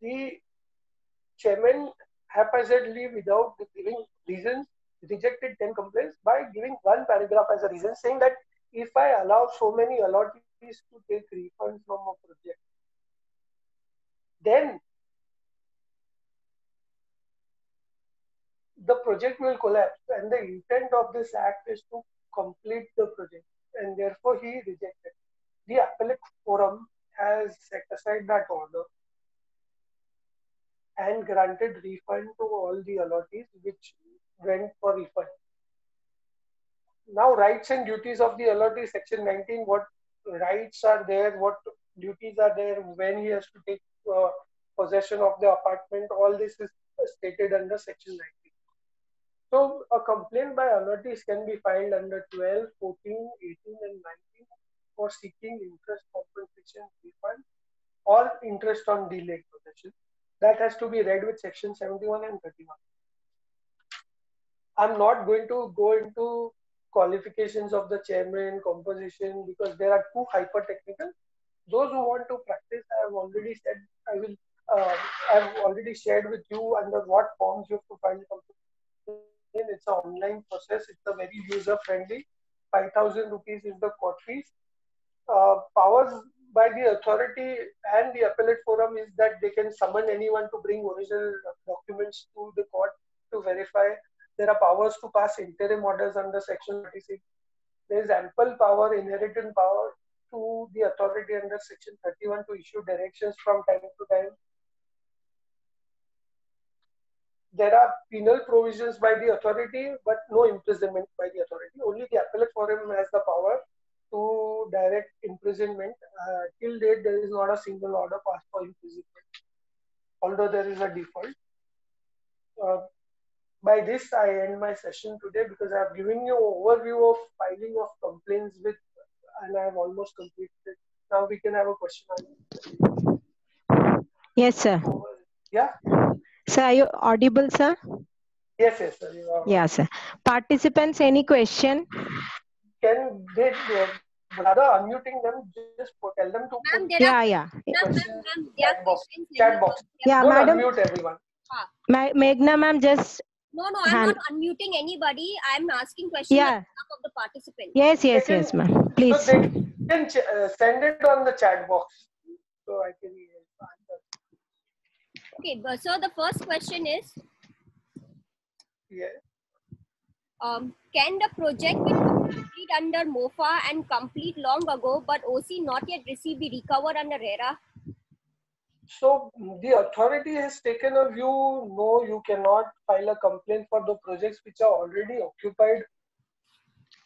The chairman haphazardly, without giving reasons, rejected 10 complaints by giving one paragraph as a reason, saying that if I allow so many allottees to take refunds from a project, then the project will collapse, and the intent of this act is to complete the project, and therefore he rejected. The appellate forum has set aside that order and granted refund to all the allottees which went for refund. Now, rights and duties of the allottee, Section 19, what rights are there, what duties are there, when he has to take possession of the apartment, all this is stated under Section 19. So a complaint by allottees can be filed under 12, 14, 18 and 19 for seeking interest compensation refund or interest on delayed possession. That has to be read with Section 71 and 31. I'm not going to go into qualifications of the chairman, composition, because there are too hyper technical. Those who want to practice, I have already said, I've already shared with you under what forms you have to file a complaint. It's an online process. It's a very user friendly. 5,000 rupees is the court fees. Powers by the authority and the appellate forum is that they can summon anyone to bring original documents to the court to verify. There are powers to pass interim orders under Section 36. There is ample power, inherent power to the authority under Section 31 to issue directions from time to time. There are penal provisions by the authority, but no imprisonment by the authority. Only the appellate forum has the power to direct imprisonment. Till date, there is not a single order passed for imprisonment, although there is a default. By this, I end my session today because I have given you an overview of filing of complaints with, and I have almost completed. Now we can have a question. Yes, sir. Yeah? Sir, are you audible, sir? Yes, yes, sir. You are. Yeah, sir. Participants, any question? Can they, rather unmuting them, just tell them to Ma'am, put there are Yeah. questions there are chat box. questions. Chat box. Yeah, Don't madam. unmute everyone. Meghna, ma'am, just. No, I'm Hand. not unmuting anybody. I'm asking questions Yeah. on behalf of the participants. Yes, They yes, can- yes, ma'am. Please. So they can send it on the chat box. So I can answer. Okay, so the first question is, Yeah. can the project be complete under MOFA and complete long ago, but OC not yet received be recovered under RERA? So the authority has taken a view, no, you cannot file a complaint for the projects which are already occupied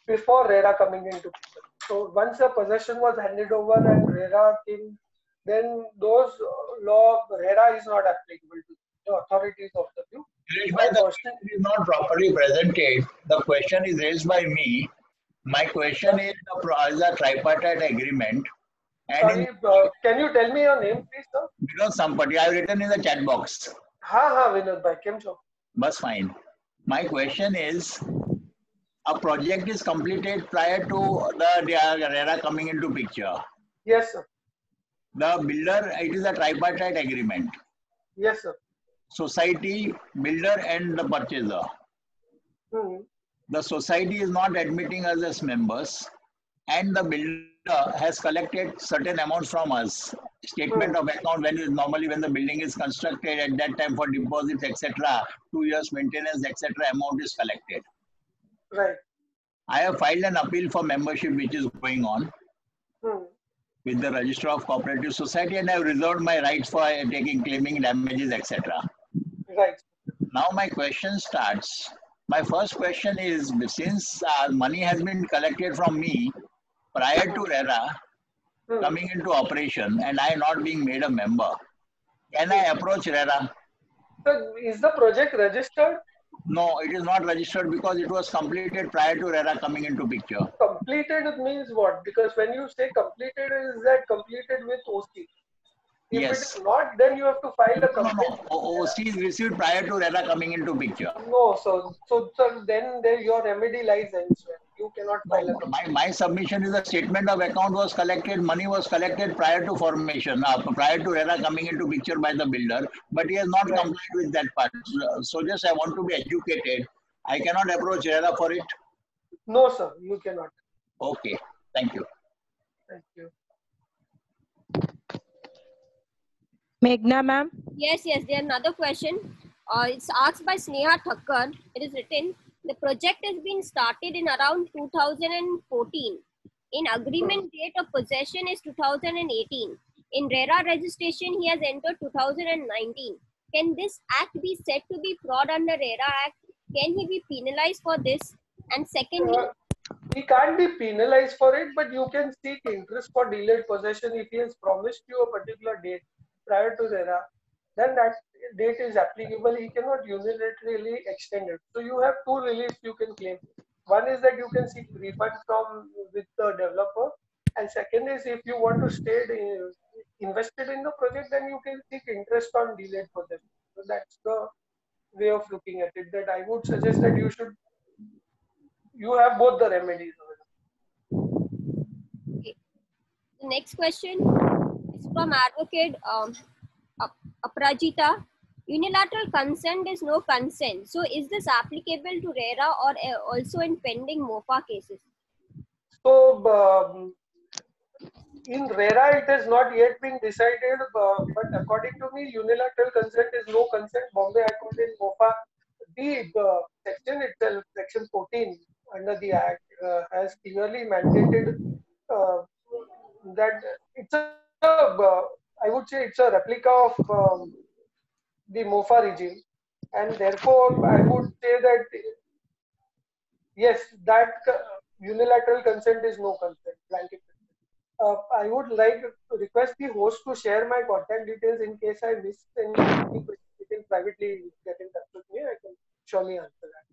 before RERA coming into picture. So once the possession was handed over and RERA came, then those law RERA is not applicable to the authorities of the view. The question is not properly presented. The question is raised by me. My question is the tripartite agreement. Sorry, can you tell me your name, please, sir? Vinod Sampati, I have written in the chat box. Ha, Vinod bhai, kem cho? Bus fine. My question is, a project is completed prior to the RERA coming into picture. Yes, sir. The builder, it is a tripartite agreement. Yes, sir. Society, builder and the purchaser. The society is not admitting us as members, and the builder has collected certain amounts from us. Statement of account normally when the building is constructed, at that time for deposits, etc., 2 years maintenance, etc., amount is collected. Right. I have filed an appeal for membership which is going on with the Register of Cooperative Society, and I have reserved my rights for claiming damages, etc. Right. Now my question starts. My first question is, since money has been collected from me prior to RERA coming into operation and I not being made a member, can I approach RERA? So is the project registered? No, it is not registered because it was completed prior to RERA coming into picture. Completed means what? Because when you say completed, is that completed with OC? If Yes. it is not, then you have to file a complaint. No. OC is received prior to RERA coming into picture. No, so then your remedy lies elsewhere. You cannot file a complaint. My submission is a statement of account was collected, money was collected prior to formation, prior to RERA coming into picture by the builder, but he has not complied with that part. So just I want to be educated. I cannot approach RERA for it. No, sir, you cannot. Okay, thank you. Thank you. Meghna, ma'am. Yes, there's another question. It's asked by Sneha Thakkar. It is written, the project has been started in around 2014. In agreement date of possession is 2018. In RERA registration, he has entered 2019. Can this act be said to be fraud under RERA Act? Can he be penalized for this? And secondly, he can't be penalized for it, but you can seek interest for delayed possession if he has promised you a particular date prior to RERA. Then that date is applicable. He cannot unilaterally extend it. So you have two reliefs you can claim. One is that you can seek refund with the developer, and second is if you want to stay invested in the project, then you can seek interest on delayed possession. So that's the way of looking at it. That I would suggest that you have both the remedies. okay. The next question is from advocate Aprajita. Unilateral consent is no consent. So is this applicable to RERA or also in pending MOFA cases? So in RERA, it has not yet been decided, but according to me, unilateral consent is no consent. Bombay High Court in MOFA, the section itself, section 14 under the Act, has clearly mandated that it's I would say it's a replica of the MOFA regime, and therefore I would say that yes, that unilateral consent is no consent, blanket. I would like to request the host to share my contact details in case I miss any question. You can privately get in touch with me. I can surely answer that.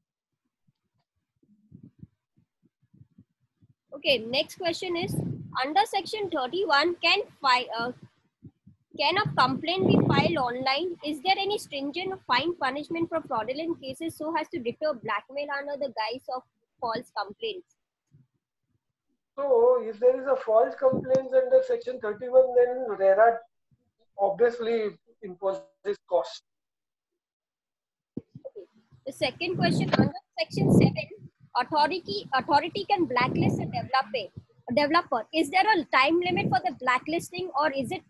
Okay, next question is, under section 31, can a complaint be filed online? Is there any stringent fine punishment for fraudulent cases so as to deter blackmail under the guise of false complaints? So, if there is a false complaint under section 31, then RERA obviously imposes cost. Okay. The second question, under section 7, authority can blacklist a developer. Is there a time limit for the blacklisting, or is it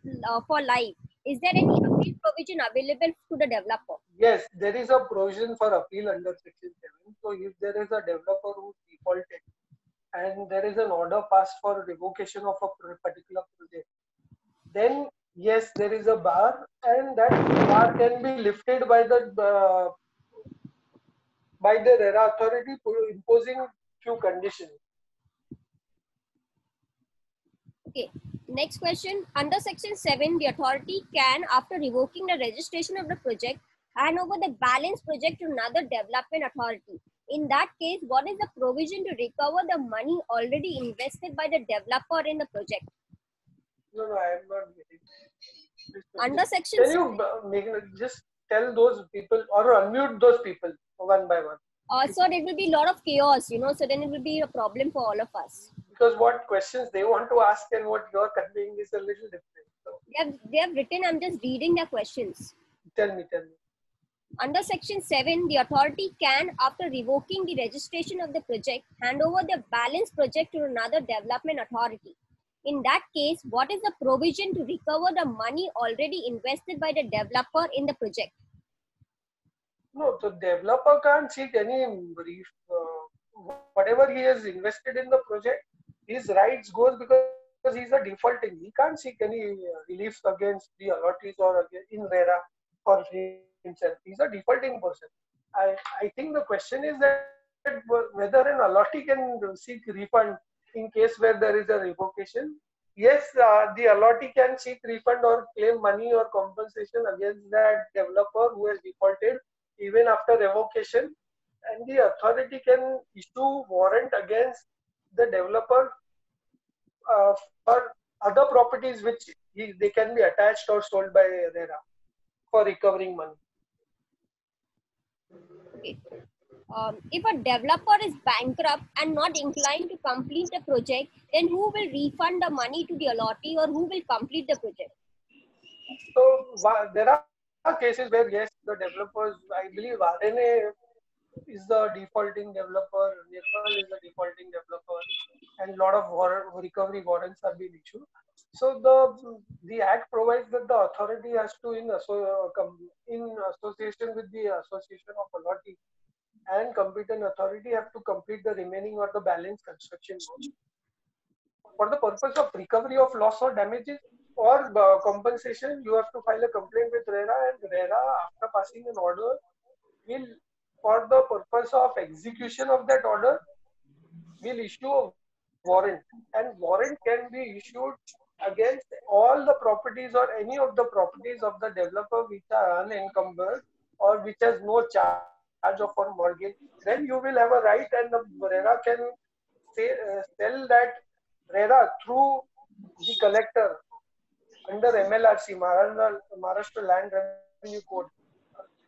for life? Is there any appeal provision available to the developer? Yes, there is a provision for appeal under section 7. So, if there is a developer who defaulted and there is an order passed for revocation of a particular project, then yes, there is a bar, and that bar can be lifted by the RERA authority imposing few conditions. Okay. Next question. Under section 7, the authority can, after revoking the registration of the project, hand over the balance project to another development authority. In that case, what is the provision to recover the money already invested by the developer in the project? No, I am not getting. Under section Can you just tell those people or unmute those people one by one? So there will be a lot of chaos, you know, so then it will be a problem for all of us. Because what questions they want to ask and what you're conveying is a little different. So They have written, I'm just reading their questions. tell me. Under section 7, the authority can, after revoking the registration of the project, hand over the balance project to another development authority. In that case, what is the provision to recover the money already invested by the developer in the project? No, the developer can't seek any brief. Whatever he has invested in the project, his rights goes because he's a defaulting. He can't seek any relief against the allottees or in RERA for himself. He's a defaulting person. I think the question is that whether an allottee can seek refund in case where there is a revocation. Yes, the allottee can seek refund or claim money or compensation against that developer who has defaulted even after revocation, and the authority can issue warrant against the developer for other properties which they can be attached or sold by RERA for recovering money. Okay. If a developer is bankrupt and not inclined to complete the project, then who will refund the money to the allottee, or who will complete the project? So there are cases where yes, the developers, I believe RNA is the defaulting developer, Nepal is the defaulting developer, and a lot of recovery warrants are being issued. So the Act provides that the authority has to, in association with the Association of Allottees and competent authority, have to complete the remaining or the balance construction work. For the purpose of recovery of loss or damages or compensation, you have to file a complaint with RERA, and RERA, after passing an order, will, for the purpose of execution of that order, will issue a warrant, and warrant can be issued against all the properties or any of the properties of the developer which are unencumbered or which has no charge of or mortgage. Then you will have a right, and the RERA can sell that RERA through the collector under MLRC, Maharashtra Land Revenue Code,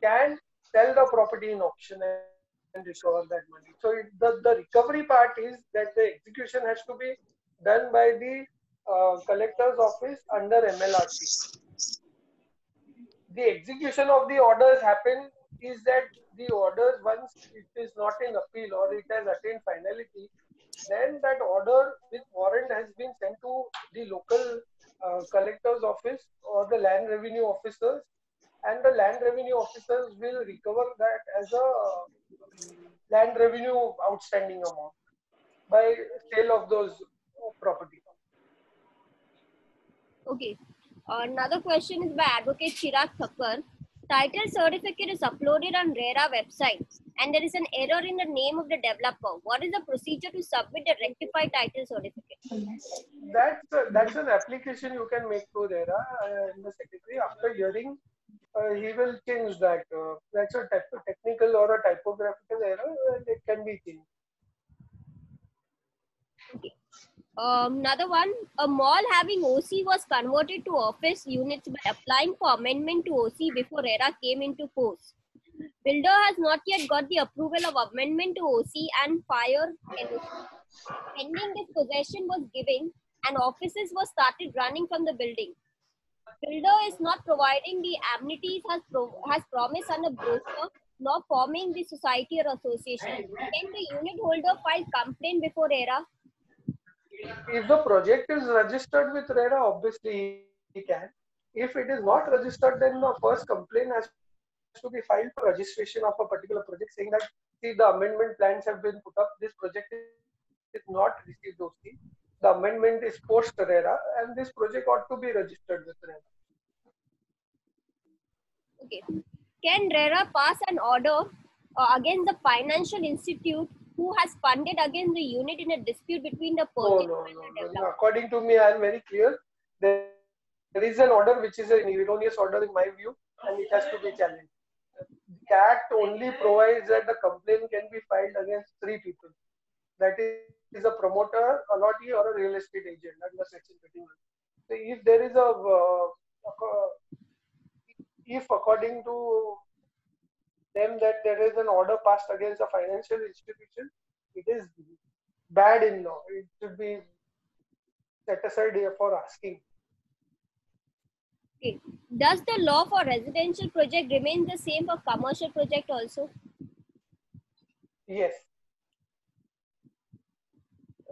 can sell the property in auction and recover that money. So the recovery part is that the execution has to be done by the collector's office under MLRC. The execution of the orders happen is that the orders, once it is not in appeal or it has attained finality, then that order with warrant has been sent to the local collector's office or the land revenue officers, and the land revenue officers will recover that as a land revenue outstanding amount by sale of those property. Okay. Another question is by Advocate Chirag Thakkar. Title certificate is uploaded on RERA website and there is an error in the name of the developer. What is the procedure to submit the rectified title certificate? That's an application you can make to RERA in the secretary. After hearing, he will change that. That's a technical or a typographical error, and it can be changed. Okay. Another one, a mall having OC was converted to office units by applying for amendment to OC before RERA came into force. Builder has not yet got the approval of amendment to OC and fire NOC. Pending this possession was given and offices were started running from the building. Builder is not providing the amenities has promised under brochure, nor forming the society or association. Can the unit holder file complaint before RERA? If the project is registered with RERA, obviously he can. If it is not registered, then the first complaint has to be filed for registration of a particular project, saying that see, the amendment plans have been put up. This project is not received OC. The amendment is post RERA, and this project ought to be registered with RERA. Okay. Can RERA pass an order against the financial institute who has funded against the unit in a dispute between the purchaser and the developer? No. According to me, I am very clear. There is an order which is an erroneous order in my view, and it has to be challenged. The Act only provides that the complaint can be filed against 3 people. That is a promoter, allottee, or a real estate agent under Section 31. So if there is if according to them that there is an order passed against a financial institution, it is bad in law. It should be set aside here for asking. Okay. Does the law for residential project remain the same for commercial project also? Yes.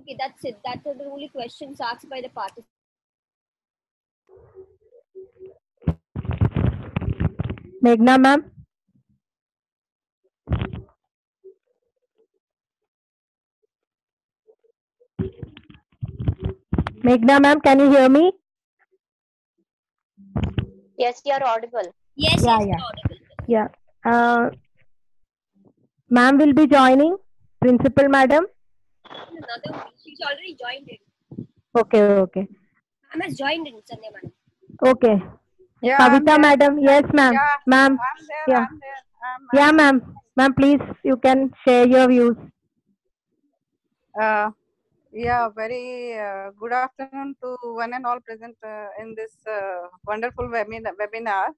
Okay, that's it. That are the only questions asked by the participants. Meghna ma'am. Meghna ma'am, can you hear me? Yes, you are audible. Yes, Yeah, yes, yeah. audible. Yeah. Ma'am will be joining. Principal madam. Another, she's already joined it. Okay. Ma'am has joined in, Sandhya madam. Okay. Yeah, Kavita madam. Yes, ma'am. Yeah, Ma'am. I'm there. Yeah. I'm there. Yeah, ma'am. Ma'am, please, you can share your views. Yeah, very good afternoon to one and all present in this wonderful webinar.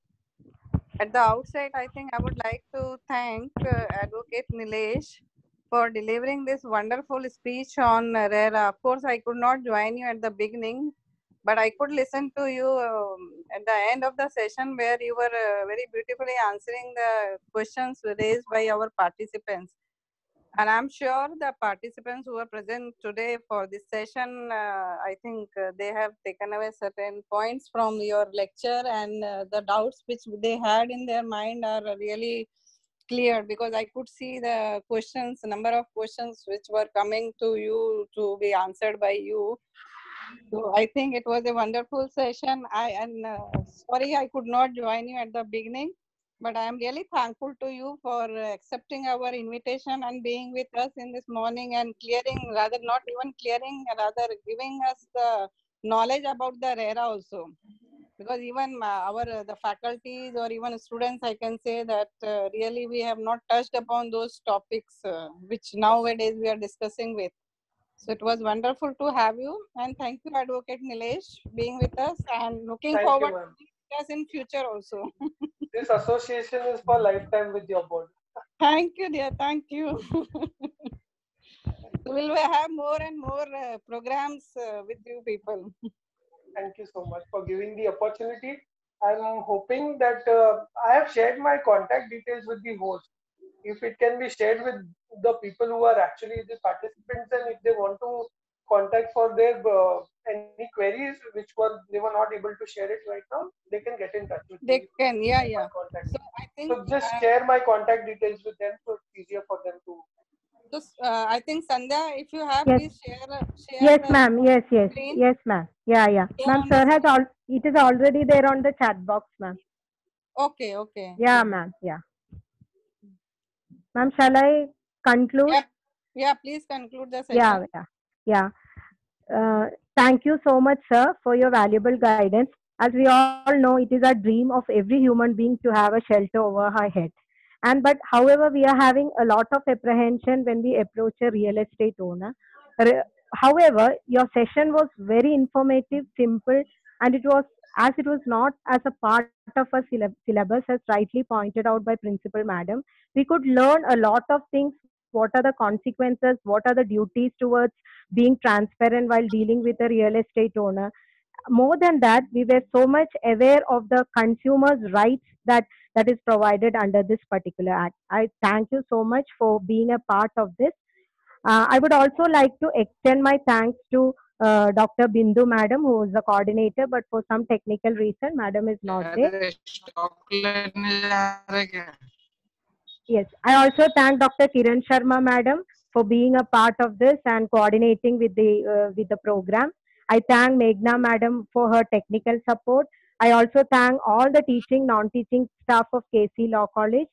At the outset, I think I would like to thank Advocate Nilesh for delivering this wonderful speech on RERA. Of course, I could not join you at the beginning, but I could listen to you at the end of the session where you were very beautifully answering the questions raised by our participants. And I'm sure the participants who are present today for this session, I think they have taken away certain points from your lecture, and the doubts which they had in their mind are really cleared, because I could see the questions, number of questions which were coming to you to be answered by you. So I think it was a wonderful session. Sorry I could not join you at the beginning, but I am really thankful to you for accepting our invitation and being with us in this morning and clearing, rather not even clearing, rather giving us the knowledge about the RERA also. Because even the faculties or even students, I can say that really we have not touched upon those topics which nowadays we are discussing with. So it was wonderful to have you, and thank you, Advocate Nilesh, being with us, and looking forward to being with us in future also. This association is for lifetime with your board. Thank you, dear. Thank you. So we'll have more and more programs with you people. Thank you so much for giving the opportunity. I'm hoping that I have shared my contact details with the host. if it can be shared with the people who are actually the participants, and if they want to contact for their any queries which they were not able to share it right now, they can get in touch with They me. can, yeah, My yeah. contact. So I think, So just share my contact details with them, so it's easier for them to. I think Sandhya, if you have, Yes. please share Yes, ma'am. Yes, yes. screen. Yes, ma'am. Yeah, yeah. Yeah, Ma'am, on sir the has all. It is already there on the chat box, ma'am. Okay, okay. Yeah, ma'am. Yeah. Ma'am, shall I conclude? Yeah, yeah. Please conclude the Yeah, session. yeah, yeah. Thank you so much, sir, for your valuable guidance. As we all know, it is a dream of every human being to have a shelter over her head. And but, however, we are having a lot of apprehension when we approach a real estate owner. Re- However, your session was very informative, simple, and it was as it was not as a part of a syllabus, as rightly pointed out by Principal Madam. We could learn a lot of things. What are the consequences? What are the duties towards being transparent while dealing with a real estate owner? More than that, we were so much aware of the consumers rights that is provided under this particular act. I thank you so much for being a part of this. I would also like to extend my thanks to Dr. Bindu madam, who is the coordinator, but for some technical reason madam is not there. Yes, I also thank Dr. Kiran Sharma madam for being a part of this and coordinating with the program. I thank Meghna madam for her technical support. I also thank all the teaching, non-teaching staff of KC Law College.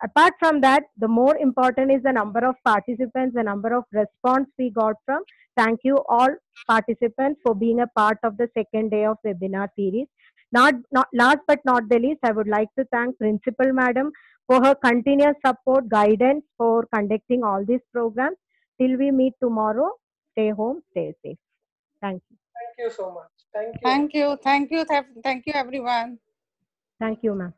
Apart from that, the more important is the number of participants, the number of response we got from. Thank you all participants for being a part of the second day of webinar series. Not last but not the least, I would like to thank Principal Madam for her continuous support, guidance for conducting all these programs. Till we meet tomorrow, stay home, stay safe. Thank you. Thank you so much. Thank you. Thank you, thank you, thank you, everyone. Thank you, ma'am.